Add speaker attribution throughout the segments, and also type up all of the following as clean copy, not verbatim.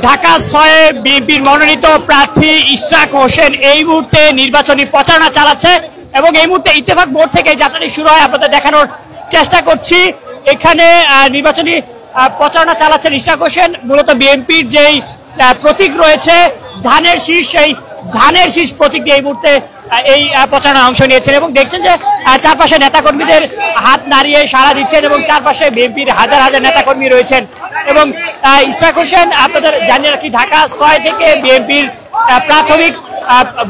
Speaker 1: ঢাকা ৬ বিএনপির মনোনীত প্রার্থী ইশরাক হোসেন এই মুহূর্তে নির্বাচনী প্রচারণা চালাচ্ছে এবং এই মুহূর্তে ইত্তেফাক মোড় থেকে যাত্রাটি শুরু হয় আপনাদের দেখানোর চেষ্টা করছি। এখানে নির্বাচনী প্রচারণা চালাচ্ছেন ইশরাক হোসেন। মূলত বিএনপির যেই প্রতীক রয়েছে ধানের শীষ, সেই ধানের শীষ প্রতীক দিয়ে এই মুহূর্তে এই প্রচারণায় অংশ নিয়েছেন এবং দেখছেন যে চারপাশে নেতাকর্মীদের হাত নাড়িয়ে সাড়া দিচ্ছেন এবং চারপাশে বিএনপির হাজার হাজার নেতাকর্মী রয়েছেন। এবং ইশরাক হোসেন আপনাদের জানিয়ে রাখি ঢাকা ৬ থেকে বিএনপির প্রাথমিক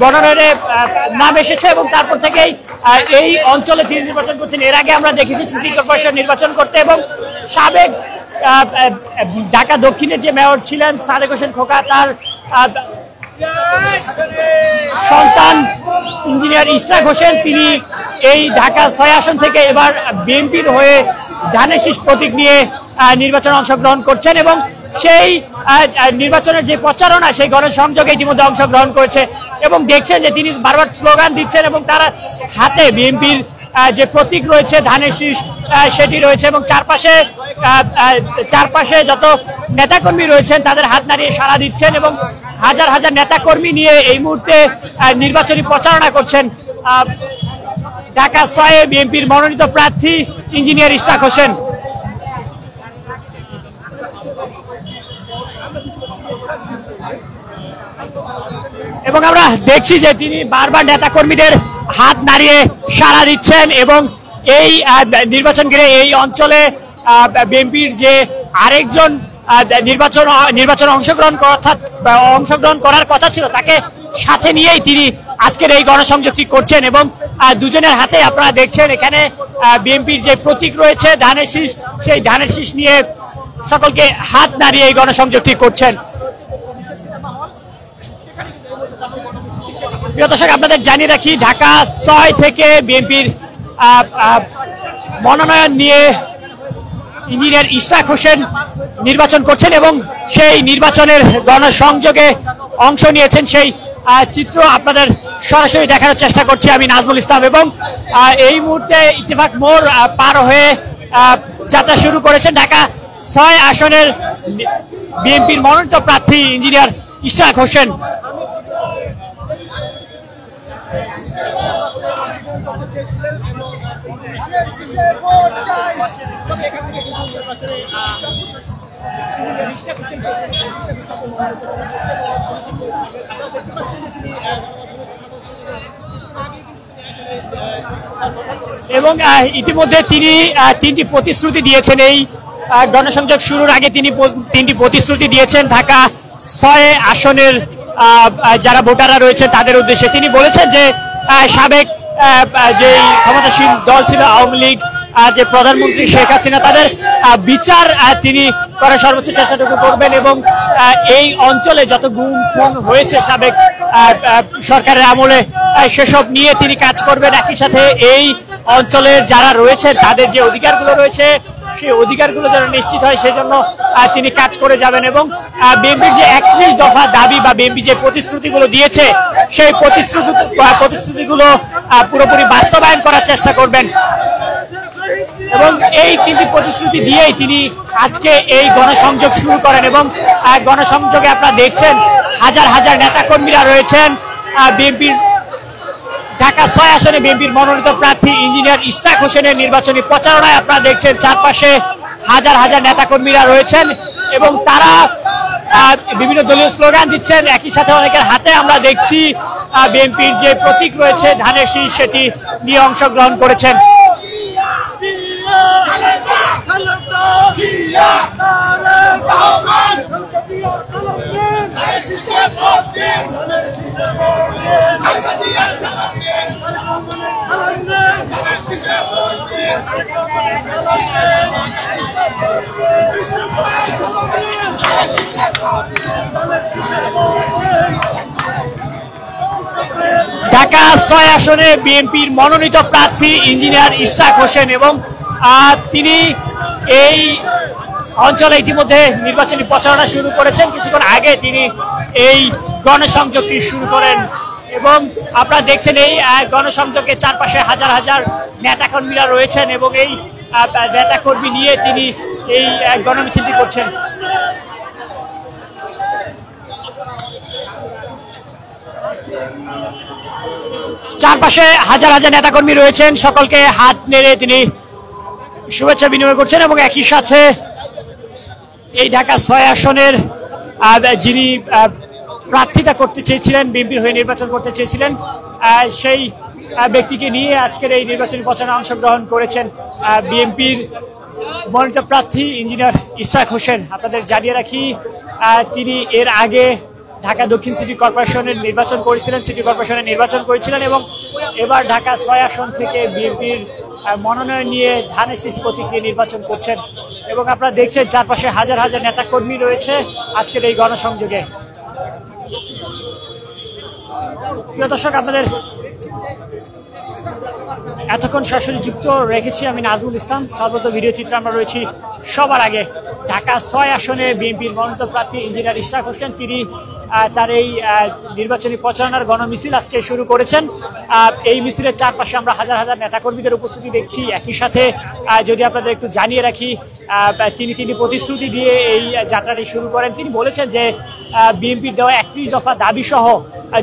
Speaker 1: মনোনয়নে নাম এসেছে এবং তারপর থেকেই এই অঞ্চলে তিনি নির্বাচন করছেন। এর আগে আমরা দেখেছি সিটি কর্পোরেশন নির্বাচন করতে এবং সাবেক ঢাকা দক্ষিণের যে মেয়র ছিলেন সাদেক হোসেন খোকা, তার সন্তান ইঞ্জিনিয়ার ইশরাক হোসেন তিনি এই ঢাকা ৬ আসন থেকে এবার বিএনপির হয়ে ধানের শীষ প্রতীক নিয়ে নির্বাচনে অংশগ্রহণ করছেন এবং সেই নির্বাচনের যে প্রচারণা সেই গণসংযোগে ইতিমধ্যে অংশগ্রহণ করেছে এবং দেখছেন যে তিনি বারবার স্লোগান দিচ্ছেন এবং তার হাতে বিএনপির যে প্রতীক রয়েছে ধানের শীষ সেটি রয়েছে এবং চারপাশে যত নেতাকর্মী রয়েছেন তাদের হাত নাড়িয়ে সাড়া দিচ্ছেন এবং হাজার হাজার নেতাকর্মী নিয়ে এই মুহূর্তে নির্বাচনী প্রচারণা করছেন ঢাকা ৬ বিএনপির মনোনীত প্রার্থী ইঞ্জিনিয়ার ইশরাক হোসেন। এবং আমরা দেখছি যে তিনি বারবার নেতাকর্মীদের হাত নাড়িয়ে সাড়া দিচ্ছেন এবং এই নির্বাচন ঘিরে এই অঞ্চলে বিএনপির যে আরেকজন নির্বাচনে অংশগ্রহণ করার কথা ছিল তাকে সাথে নিয়েই তিনি আজকের এই গণসংযোগটি করছেন এবং দুজনের হাতে আপনারা দেখছেন এখানে বিএনপির যে প্রতীক রয়েছে ধানের শীষ, সেই ধানের শীষ নিয়ে সকলকে হাত নাড়িয়ে এই গণসংযোগটি করছেন। প্রিয় দর্শক আপনাদের জানিয়ে রাখি ঢাকা ৬ থেকে বিএনপির মনোনয়ন নিয়ে ইঞ্জিনিয়ার ইশরাক হোসেন নির্বাচন করছেন এবং সেই নির্বাচনের গণসংযোগে অংশ নিয়েছেন সেই চিত্র আপনাদের সরাসরি দেখানোর চেষ্টা করছি আমি নাজমুল ইসলাম। এবং এই মুহূর্তে ইত্তেফাক মোড় পার হয়ে যাত্রা শুরু করেছেন ঢাকা ৬ আসনের বিএনপির মনোনীত প্রার্থী ইঞ্জিনিয়ার ইশরাক হোসেন। এবং ইতিমধ্যে তিনি তিনটি প্রতিশ্রুতি দিয়েছেন। এই গণসংযোগ শুরুর আগে তিনি তিনটি প্রতিশ্রুতি দিয়েছেন ঢাকা ৬ আসনের যারা ভোটাররা রয়েছে তাদের উদ্দেশ্যে। তিনি বলেছেন যে সাবেক যে ক্ষমতাসীন দল ছিল আওয়ামী লীগ, যে প্রধানমন্ত্রী শেখ হাসিনা, তাদের বিচার তিনি করার সর্বোচ্চ চেষ্টাটুকু করবেন এবং এই অঞ্চলে যত গুম খুন হয়েছে সাবেক সরকারের আমলে সেসব নিয়ে তিনি কাজ করবেন। একই সাথে এই অঞ্চলের যারা রয়েছে তাদের যে অধিকারগুলো রয়েছে সেই অধিকারগুলো যেন নিশ্চিত হয় সেজন্য তিনি কাজ করে যাবেন এবং বিএনপির যে ৩১ দফা দাবি বা বিএনপি যে প্রতিশ্রুতিগুলো দিয়েছে সেই প্রতিশ্রুতিগুলো পুরোপুরি বাস্তবায়ন করার চেষ্টা করবেন এবং এই তিনটি প্রতিশ্রুতি দিয়েই তিনি আজকে এই গণসংযোগ শুরু করেন এবং গণসংযোগে আপনারা দেখছেন হাজার হাজার নেতাকর্মীরা রয়েছেন। বিএনপির ঢাকা ৬ আসনে বিএনপির মনোনীত প্রার্থী ইঞ্জিনিয়ার ইশরাক হোসেনের নির্বাচনী প্রচারণায় আপনারা দেখছেন চারপাশে হাজার হাজার নেতাকর্মীরা রয়েছেন এবং তারা বিভিন্ন দলীয় স্লোগান দিচ্ছেন। একই সাথে অনেকের হাতে আমরা দেখছি বিএনপির যে প্রতীক রয়েছে ধানের শীষ সেটি নিয়ে অংশগ্রহণ করেছেন। ঢাকা ৬ আসনে বিএনপির মনোনীত প্রার্থী ইঞ্জিনিয়ার ইশরাক হোসেন এবং তিনি এই অঞ্চলে ইতিমধ্যে নির্বাচনী প্রচারণা শুরু করেছেন। কিছুক্ষণ আগে তিনি এই গণসংযোগটি শুরু করেন এবং আপনারা দেখছেন এই গণসংযোগের চারপাশে হাজার হাজার নেতাকর্মীরা রয়েছেন এবং এই নেতাকর্মী নিয়ে তিনি এই গণমিছিলটি করছেন। চারপাশে হাজার হাজার নেতাকর্মী রয়েছেন, সকলকে হাত নেড়ে তিনি শুভেচ্ছা বিনিময় করছেন এবং একই সাথে এই ঢাকা 6 আসনের যিনি প্রার্থিতা করতে চেয়েছিলেন, বিএনপির হয়ে নির্বাচন করতে চেয়েছিলেন, সেই ব্যক্তিকে নিয়ে আজকের এই নির্বাচনী প্রচারণায় অংশগ্রহণ করেছেন বিএনপির মনোনীত প্রার্থী ইঞ্জিনিয়ার ইশরাক হোসেন। আপনাদের জানিয়ে রাখি, তিনি এর আগে ঢাকা দক্ষিণ সিটি কর্পোরেশনের সিটি কর্পোরেশনের নির্বাচন করেছিলেন এবং এবার ঢাকা 6 আসন থেকে বিএনপির মনোনয়ন নিয়ে ধানের শীষ প্রতীক নিয়ে নির্বাচন করছেন এবং আপনারা দেখছেন চারপাশে হাজার হাজার নেতাকর্মী রয়েছে আজকের এই গণসংযোগে। প্রিয় দর্শক, আপনাদের এতক্ষণ সরাসরি যুক্ত রেখেছি আমি নাজমুল ইসলাম। সর্বত ভিডিও চিত্রে আমরা রয়েছি সবার আগে ঢাকা 6 আসনে বিএনপির মনোনীত প্রার্থী ইঞ্জিনিয়ার ইশরাক হোসেন। তিনি তার এই নির্বাচনী প্রচারণার গণমিছিল আজকে শুরু করেছেন। এই মিছিলের চারপাশে আমরা হাজার হাজার নেতাকর্মীদের উপস্থিতি দেখছি। একই সাথে যদি আপনাদের একটু জানিয়ে রাখি, তিনি প্রতিশ্রুতি দিয়ে এই যাত্রাটি শুরু করেন। তিনি বলেছেন যে বিএনপির দেওয়া 31 দফা দাবি সহ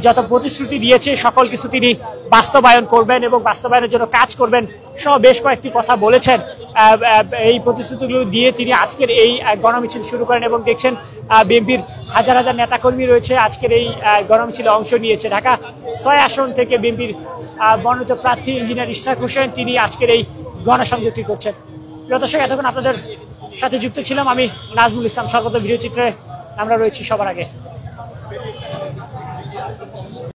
Speaker 1: যত প্রতিশ্রুতি দিয়েছে সকল কিছু তিনি বাস্তবায়ন করবেন এবং বাস্তবায়নের জন্য কাজ করবেন সহ বেশ কয়েকটি কথা বলেছেন। এই প্রতিশ্রুতিগুলো দিয়ে তিনি আজকের এই গণমিছিল শুরু করেন এবং দেখছেন বিএনপির হাজার হাজার নেতাকর্মী রয়েছে আজকের এই গণমিছিলে অংশ নিয়েছে। ঢাকা 6 আসন থেকে বিএনপির মনোনীত প্রার্থী ইঞ্জিনিয়ার ইশরাক হোসেন তিনি আজকের এই গণসংযোগটি করছেন। প্রিয় দর্শক, এতক্ষণ আপনাদের সাথে যুক্ত ছিলাম আমি নাজমুল ইসলাম। সর্বত ভিডিও চিত্রে আমরা রয়েছি সবার আগে।